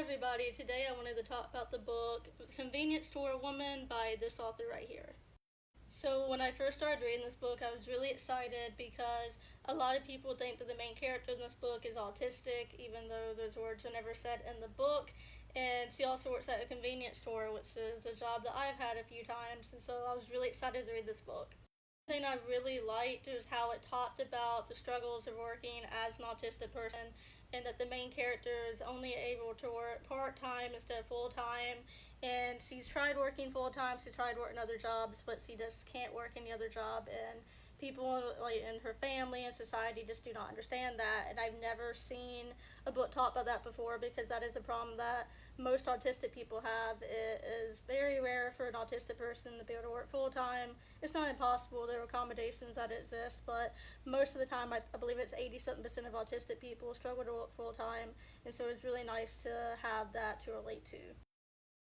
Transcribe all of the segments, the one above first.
everybody, today I wanted to talk about the book Convenience Store Woman by this author right here. So when I first started reading this book, I was really excited because a lot of people think that the main character in this book is autistic, even though those words are never said in the book. And she also works at a convenience store, which is a job that I've had a few times, and so I was really excited to read this book. The thing I really liked was how it talked about the struggles of working as an autistic person, and that the main character is only able to work part-time instead of full-time, and she's tried working full-time, she's tried working other jobs, but she just can't work any other job, and people like in her family and society just do not understand that. And I've never seen a book talk about that before, because that is a problem that most autistic people have. It is very rare for an autistic person to be able to work full-time. It's not impossible, there are accommodations that exist, but most of the time I believe it's 80-something% of autistic people struggle to work full-time, and so it's really nice to have that to relate to.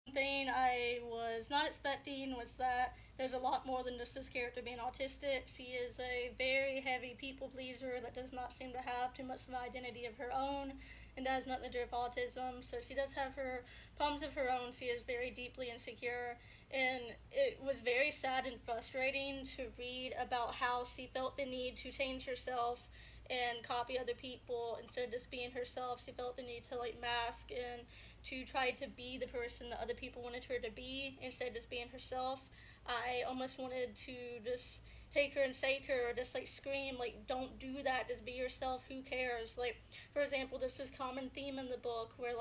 One thing I was not expecting was that there's a lot more than just this character being autistic. She is a very heavy people pleaser that does not seem to have too much of an identity of her own, and that has nothing to do with autism. So she does have her problems of her own. She is very deeply insecure, and it was very sad and frustrating to read about how she felt the need to change herself and copy other people instead of just being herself. She felt the need to mask and to try to be the person that other people wanted her to be instead of just being herself. I almost wanted to just take her and shake her, or just scream, don't do that, just be yourself, who cares? For example, there's this common theme in the book where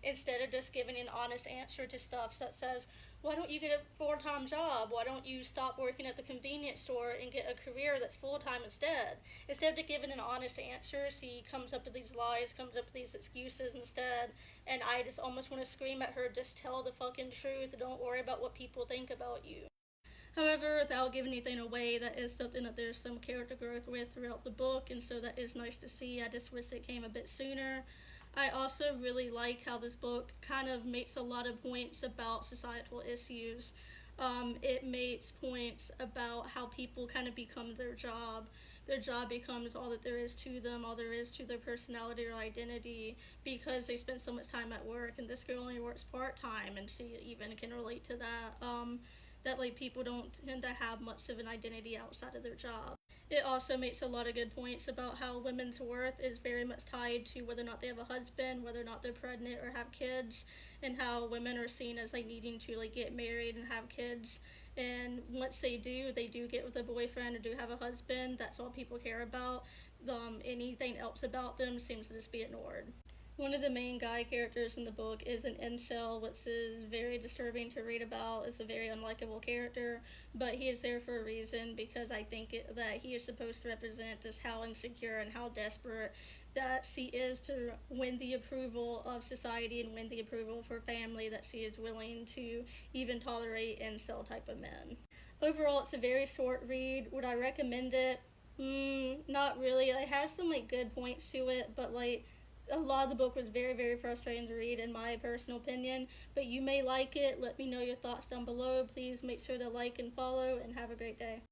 instead of just giving an honest answer to stuff that says, why don't you get a full-time job? Why don't you stop working at the convenience store and get a career that's full-time instead? Instead of giving an honest answer, she comes up with these lies, comes up with these excuses instead, and I just almost want to scream at her, just tell the fucking truth, don't worry about what people think about you. However, without giving anything away, that is something that there's some character growth with throughout the book, and so that is nice to see. I just wish it came a bit sooner. I also really like how this book kind of makes a lot of points about societal issues. It makes points about how people kind of become their job. Their job becomes all that there is to them, all there is to their personality or identity, because they spend so much time at work, and this girl only works part-time, and she even can relate to that. That people don't tend to have much of an identity outside of their job. It also makes a lot of good points about how women's worth is very much tied to whether or not they have a husband, whether or not they're pregnant or have kids, and how women are seen as needing to get married and have kids. And once they do get with a boyfriend or do have a husband, that's all people care about. Anything else about them seems to just be ignored. One of the main guy characters in the book is an incel, which is very disturbing to read about. It's a very unlikable character, but he is there for a reason, because I think that he is supposed to represent just how insecure and how desperate that she is to win the approval of society and win the approval of her family, that she is willing to even tolerate incel type of men. Overall, it's a very short read. Would I recommend it? Not really. It has some good points to it, but a lot of the book was very, very frustrating to read in my personal opinion, but you may like it. Let me know your thoughts down below. Please make sure to like and follow, and have a great day.